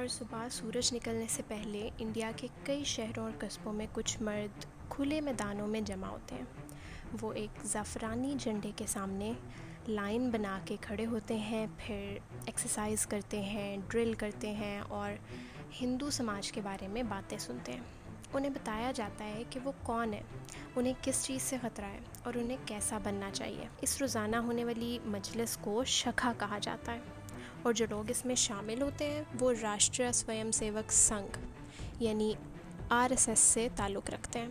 ہر صبح سورج نکلنے سے پہلے انڈیا کے کئی شہروں اور قصبوں میں کچھ مرد کھلے میدانوں میں جمع ہوتے ہیں۔ وہ ایک زعفرانی جھنڈے کے سامنے لائن بنا کے کھڑے ہوتے ہیں، پھر ایکسرسائز کرتے ہیں، ڈرل کرتے ہیں اور ہندو سماج کے بارے میں باتیں سنتے ہیں۔ انہیں بتایا جاتا ہے کہ وہ کون ہے، انہیں کس چیز سے خطرہ ہے اور انہیں کیسا بننا چاہیے۔ اس روزانہ ہونے والی مجلس کو شکھا کہا جاتا ہے، اور جو لوگ اس میں شامل ہوتے ہیں وہ راشٹریہ سویم سیوک سنگھ یعنی RSS سے تعلق رکھتے ہیں۔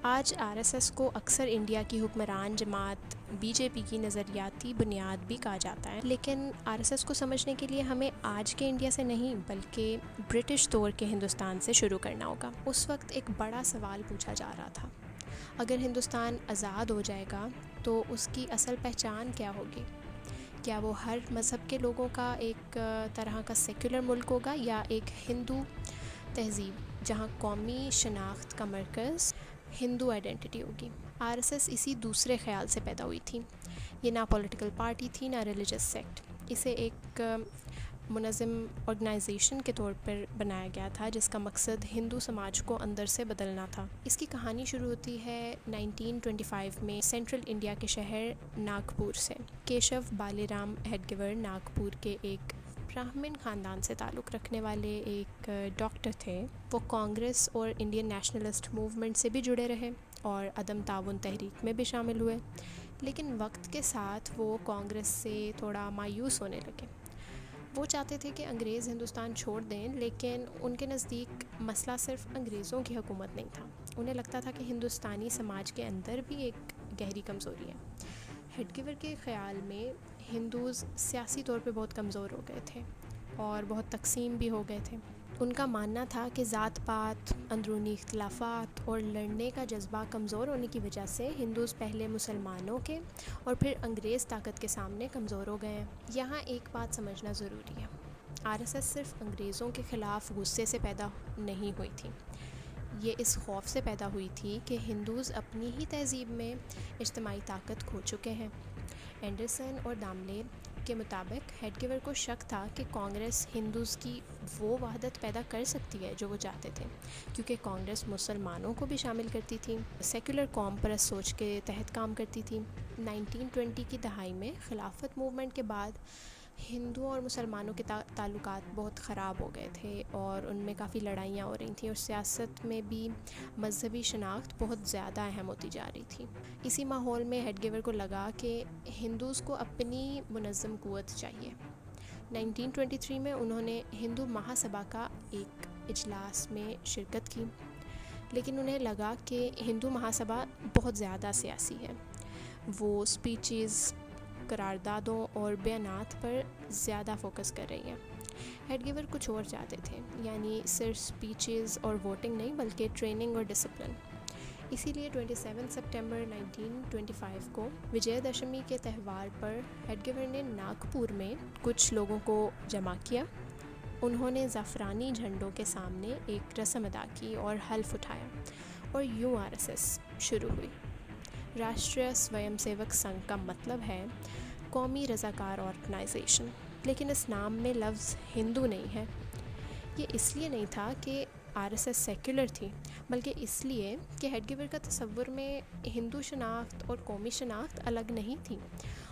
آج RSS کو اکثر انڈیا کی حکمران جماعت BJP کی نظریاتی بنیاد بھی کہا جاتا ہے، لیکن RSS کو سمجھنے کے لیے ہمیں آج کے انڈیا سے نہیں بلکہ برٹش دور کے ہندوستان سے شروع کرنا ہوگا۔ اس وقت ایک بڑا سوال پوچھا جا رہا تھا، اگر ہندوستان آزاد ہو جائے گا تو اس کی اصل پہچان کیا ہوگی؟ کیا وہ ہر مذہب کے لوگوں کا ایک طرح کا سیکولر ملک ہوگا، یا ایک ہندو تہذیب جہاں قومی شناخت کا مرکز ہندو آئیڈینٹی ہوگی؟ RSS اسی دوسرے خیال سے پیدا ہوئی تھی۔ یہ نہ پولیٹیکل پارٹی تھی، نہ ریلیجس سیکٹ۔ اسے ایک منظم آرگنائزیشن کے طور پر بنایا گیا تھا جس کا مقصد ہندو سماج کو اندر سے بدلنا تھا۔ اس کی کہانی شروع ہوتی ہے 1925 میں سینٹرل انڈیا کے شہر ناگپور سے۔ کیشو بالی رام ہیڈگیور ناگپور کے ایک براہمن خاندان سے تعلق رکھنے والے ایک ڈاکٹر تھے۔ وہ کانگریس اور انڈین نیشنلسٹ موومنٹ سے بھی جڑے رہے اور عدم تعاون تحریک میں بھی شامل ہوئے، لیکن وقت کے ساتھ وہ کانگریس سے تھوڑا مایوس ہونے لگے۔ وہ چاہتے تھے کہ انگریز ہندوستان چھوڑ دیں، لیکن ان کے نزدیک مسئلہ صرف انگریزوں کی حکومت نہیں تھا۔ انہیں لگتا تھا کہ ہندوستانی سماج کے اندر بھی ایک گہری کمزوری ہے۔ ہیڈگیور کے خیال میں ہندوز سیاسی طور پہ بہت کمزور ہو گئے تھے اور بہت تقسیم بھی ہو گئے تھے۔ ان کا ماننا تھا کہ ذات پات، اندرونی اختلافات اور لڑنے کا جذبہ کمزور ہونے کی وجہ سے ہندوز پہلے مسلمانوں کے اور پھر انگریز طاقت کے سامنے کمزور ہو گئے ہیں۔ یہاں ایک بات سمجھنا ضروری ہے، RSS صرف انگریزوں کے خلاف غصے سے پیدا نہیں ہوئی تھی، یہ اس خوف سے پیدا ہوئی تھی کہ ہندوز اپنی ہی تہذیب میں اجتماعی طاقت کھو چکے ہیں۔ اینڈرسن اور داملے کے مطابق ہیڈگیور کو شک تھا کہ کانگریس ہندوز کی وہ وحدت پیدا کر سکتی ہے جو وہ چاہتے تھے، کیونکہ کانگریس مسلمانوں کو بھی شامل کرتی تھی، سیکولر قوم پرست سوچ کے تحت کام کرتی تھی۔ 1920 کی دہائی میں خلافت موومنٹ کے بعد ہندوؤں اور مسلمانوں کے تعلقات بہت خراب ہو گئے تھے اور ان میں کافی لڑائیاں ہو رہی تھیں، اور سیاست میں بھی مذہبی شناخت بہت زیادہ اہم ہوتی جا رہی تھی۔ اسی ماحول میں ہیڈگیور کو لگا کہ ہندوز کو اپنی منظم قوت چاہیے۔ 1923 میں انہوں نے ہندو مہا سبھا کا ایک اجلاس میں شرکت کی، لیکن انہیں لگا کہ ہندو مہا سبھا بہت زیادہ سیاسی ہے۔ وہ سپیچز، قراردادوں اور بیانات پر زیادہ فوکس کر رہی ہیں۔ ہیڈگیور کچھ اور چاہتے تھے، یعنی صرف سپیچز اور ووٹنگ نہیں بلکہ ٹریننگ اور ڈسپلن۔ اسی لیے 27 سپٹمبر 1925 کو وجے دشمی کے تہوار پر ہیڈگیور نے ناگپور میں کچھ لوگوں کو جمع کیا۔ انہوں نے زعفرانی جھنڈوں کے سامنے ایک رسم ادا کی اور حلف اٹھایا، اور یوں RSS شروع ہوئی۔ راشٹریہ سویم سیوک سنگھ کا مطلب ہے قومی رضاکار آرگنائزیشن، لیکن اس نام میں لفظ ہندو نہیں ہے۔ یہ اس لیے نہیں تھا کہ RSS سیکولر تھی، بلکہ اس لیے کہ ہیڈگیور کا تصور میں ہندو شناخت اور قومی شناخت الگ نہیں تھی۔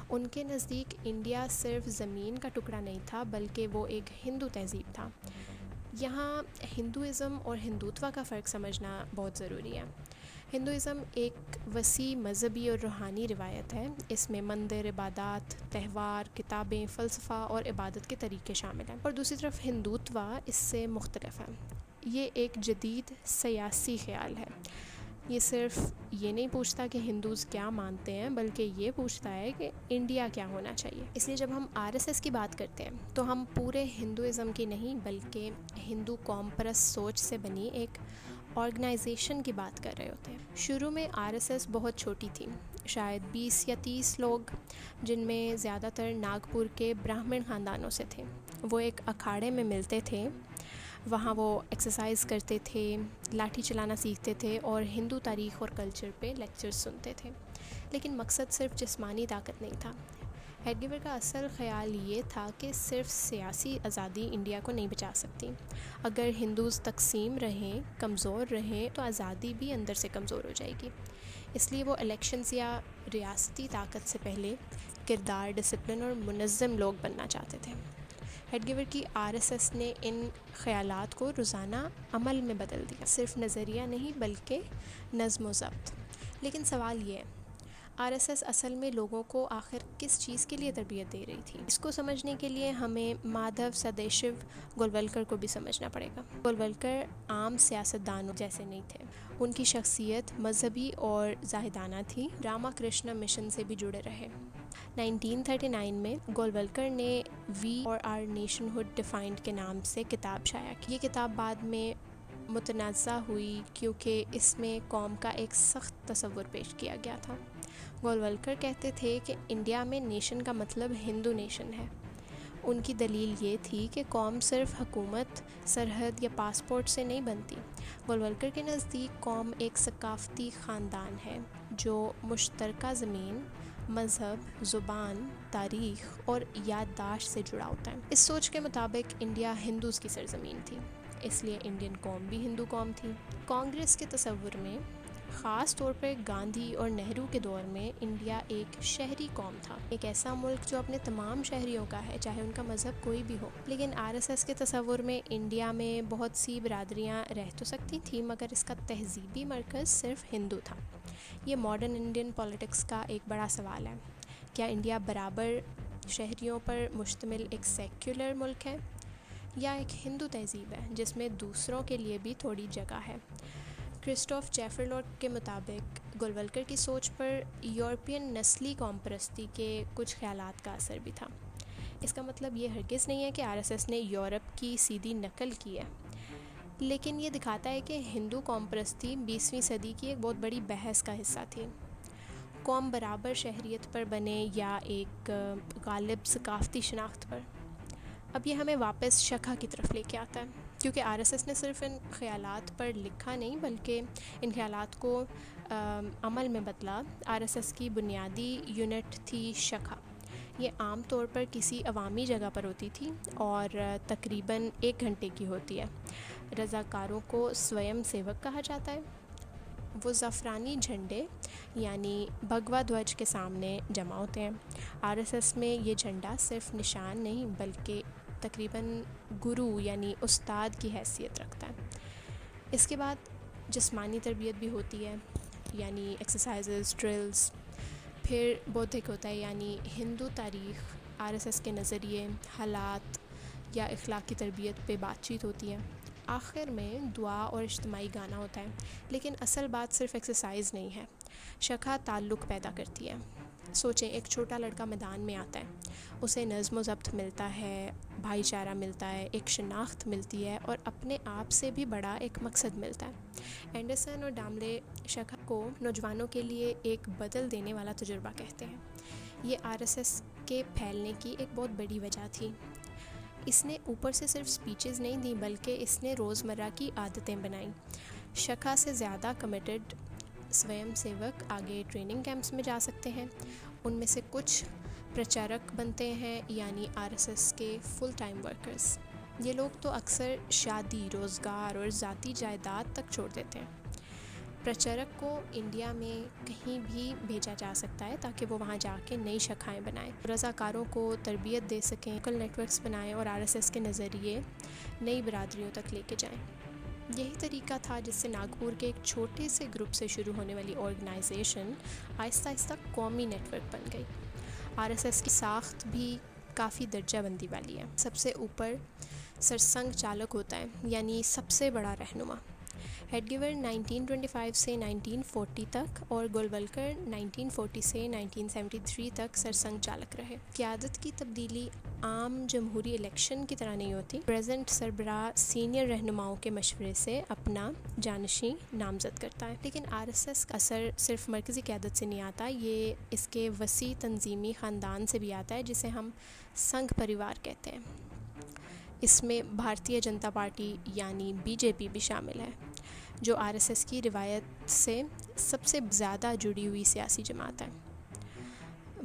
ان کے نزدیک انڈیا صرف زمین کا ٹکڑا نہیں تھا بلکہ وہ ایک ہندو تہذیب تھا۔ یہاں ہندوازم اور ہندوتوا کا فرق سمجھنا بہت ضروری ہے۔ ہندوازم ایک وسیع مذہبی اور روحانی روایت ہے۔ اس میں مندر، عبادات، تہوار، کتابیں، فلسفہ اور عبادت کے طریقے شامل ہیں، اور دوسری طرف ہندوتوا اس سے مختلف ہے۔ یہ ایک جدید سیاسی خیال ہے۔ یہ صرف یہ نہیں پوچھتا کہ ہندوز کیا مانتے ہیں، بلکہ یہ پوچھتا ہے کہ انڈیا کیا ہونا چاہیے۔ اس لیے جب ہم RSS کی بات کرتے ہیں تو ہم پورے ہندوازم کی نہیں بلکہ ہندو قوم پرست سوچ سے بنی ایک آرگنائزیشن کی بات کر رہے ہوتے ہیں۔ شروع میں RSS بہت چھوٹی تھی، شاید 20 یا 30 لوگ، جن میں زیادہ تر ناگپور کے براہمن خاندانوں سے تھے۔ وہ ایک اکھاڑے میں ملتے تھے، وہاں وہ ایکسرسائز کرتے تھے، لاٹھی چلانا سیکھتے تھے اور ہندو تاریخ اور کلچر پہ لیکچرز سنتے تھے، لیکن مقصد صرف جسمانی طاقت نہیں تھا۔ ہیڈگیور کا اصل خیال یہ تھا کہ صرف سیاسی آزادی انڈیا کو نہیں بچا سکتی. اگر ہندوز تقسیم رہیں، کمزور رہیں، تو آزادی بھی اندر سے کمزور ہو جائے گی. اس لیے وہ الیکشنز یا ریاستی طاقت سے پہلے کردار، ڈسپلن اور منظم لوگ بننا چاہتے تھے. ہیڈگیور کی RSS نے ان خیالات کو روزانہ عمل میں بدل دیا، صرف نظریہ نہیں بلکہ نظم و ضبط. لیکن سوال یہ ہے، RSS اصل میں لوگوں کو آخر کس چیز کے لیے تربیت دے رہی تھی؟ اس کو سمجھنے کے لیے ہمیں مادھو سدیشو گولولکر کو بھی سمجھنا پڑے گا. گولولکر عام سیاستدانوں جیسے نہیں تھے. ان کی شخصیت مذہبی اور زاہدانہ تھی. راما کرشنا مشن سے بھی جڑے رہے. 1939 میں گولولکر نے وی اور آر نیشن ہوڈ ڈیفائنڈ کے نام سے کتاب شائع کی. یہ کتاب بعد میں متنازع ہوئی کیونکہ اس میں قوم کا ایک سخت تصور پیش کیا گیا تھا. گولولکر کہتے تھے کہ انڈیا میں نیشن کا مطلب ہندو نیشن ہے. ان کی دلیل یہ تھی کہ قوم صرف حکومت، سرحد یا پاسپورٹ سے نہیں بنتی. گولولکر کے نزدیک قوم ایک ثقافتی خاندان ہے جو مشترکہ زمین، مذہب، زبان، تاریخ اور یادداشت سے جڑا ہوتا ہے. اس سوچ کے مطابق انڈیا ہندوز کی سرزمین تھی، اس لیے انڈین قوم بھی ہندو قوم تھی. کانگریس کے تصور میں، خاص طور پر گاندھی اور نہرو کے دور میں، انڈیا ایک شہری قوم تھا، ایک ایسا ملک جو اپنے تمام شہریوں کا ہے، چاہے ان کا مذہب کوئی بھی ہو. لیکن RSS کے تصور میں انڈیا میں بہت سی برادریاں رہ تو سکتی تھیں، مگر اس کا تہذیبی مرکز صرف ہندو تھا. یہ ماڈرن انڈین پولیٹکس کا ایک بڑا سوال ہے. کیا انڈیا برابر شہریوں پر مشتمل ایک سیکولر ملک ہے، یا ایک ہندو تہذیب ہے جس میں دوسروں کے لیے بھی تھوڑی جگہ ہے؟ کرسٹوف جیفرلوٹ کے مطابق گولولکر کی سوچ پر یورپین نسلی قوم پرستی کے کچھ خیالات کا اثر بھی تھا. اس کا مطلب یہ ہرگز نہیں ہے کہ RSS نے یورپ کی سیدھی نقل کی ہے، لیکن یہ دکھاتا ہے کہ ہندو قوم پرستی 20ویں صدی کی ایک بہت بڑی بحث کا حصہ تھی. قوم برابر شہریت پر بنے یا ایک غالب ثقافتی شناخت پر. اب یہ ہمیں واپس شکھا کی طرف لے کے آتا ہے، کیونکہ RSS نے صرف ان خیالات پر لکھا نہیں بلکہ ان خیالات کو عمل میں بدلا. RSS کی بنیادی یونٹ تھی شکھا. یہ عام طور پر کسی عوامی جگہ پر ہوتی تھی اور تقریباً 1 گھنٹے کی ہوتی ہے. رضاکاروں کو سویم سیوک کہا جاتا ہے. وہ زعفرانی جھنڈے یعنی بھگوا دھوج کے سامنے جمع ہوتے ہیں. RSS میں یہ جھنڈا صرف نشان نہیں بلکہ تقریباً گرو یعنی استاد کی حیثیت رکھتا ہے. اس کے بعد جسمانی تربیت بھی ہوتی ہے، یعنی ایکسرسائزز، ڈرلز. پھر بودھک ہوتا ہے، یعنی ہندو تاریخ، RSS کے نظریے، حالات یا اخلاق کی تربیت پہ بات چیت ہوتی ہے. آخر میں دعا اور اجتماعی گانا ہوتا ہے. لیکن اصل بات صرف ایکسرسائز نہیں ہے، شکھا تعلق پیدا کرتی ہے. سوچیں، ایک چھوٹا لڑکا میدان میں آتا ہے، اسے نظم و ضبط ملتا ہے، بھائی چارہ ملتا ہے، ایک شناخت ملتی ہے اور اپنے آپ سے بھی بڑا ایک مقصد ملتا ہے. اینڈرسن اور ڈاملے شکھا کو نوجوانوں کے لیے ایک بدل دینے والا تجربہ کہتے ہیں. یہ RSS کے پھیلنے کی ایک بہت بڑی وجہ تھی. اس نے اوپر سے صرف سپیچز نہیں دیں بلکہ اس نے روزمرہ کی عادتیں بنائیں. شکھا سے زیادہ کمیٹڈ سویم سیوک آگے ٹریننگ کیمپس میں جا سکتے ہیں. ان میں سے کچھ پرچارک بنتے ہیں، یعنی RSS کے فل ٹائم ورکرز. یہ لوگ تو اکثر شادی، روزگار اور ذاتی جائیداد تک چھوڑ دیتے ہیں. پرچارک کو انڈیا میں کہیں بھی بھیجا جا سکتا ہے تاکہ وہ وہاں جا کے نئی شاخائیں بنائیں، رضاکاروں کو تربیت دے سکیں، لوکل نیٹ ورکس بنائیں اور RSS کے نظریے نئی برادریوں تک لے کے جائیں. یہی طریقہ تھا جس سے ناگپور کے ایک چھوٹے سے گروپ سے شروع ہونے والی آرگنائزیشن آہستہ آہستہ قومی نیٹ ورک بن گئی. RSS کی ساخت بھی کافی درجہ بندی والی ہے. سب سے اوپر سرسنگھ چالک ہوتا ہے، یعنی سب سے بڑا رہنما. ہیڈگیور 1925 سے 1940 تک اور گولولکر 1940 سے 1973 تک سرسنگھ چالک رہے. قیادت کی تبدیلی عام جمہوری الیکشن کی طرح نہیں ہوتی. پریزنٹ سربراہ سینئر رہنماؤں کے مشورے سے اپنا جانشین نامزد کرتا ہے. لیکن RSS کا اثر صرف مرکزی قیادت سے نہیں آتا، یہ اس کے وسیع تنظیمی خاندان سے بھی آتا ہے جسے ہم سنگھ پریوار کہتے ہیں. اس میں بھارتیہ جنتا پارٹی یعنی BJP بھی شامل ہے، جو RSS کی روایت سے سب سے زیادہ جڑی ہوئی سیاسی جماعت ہے.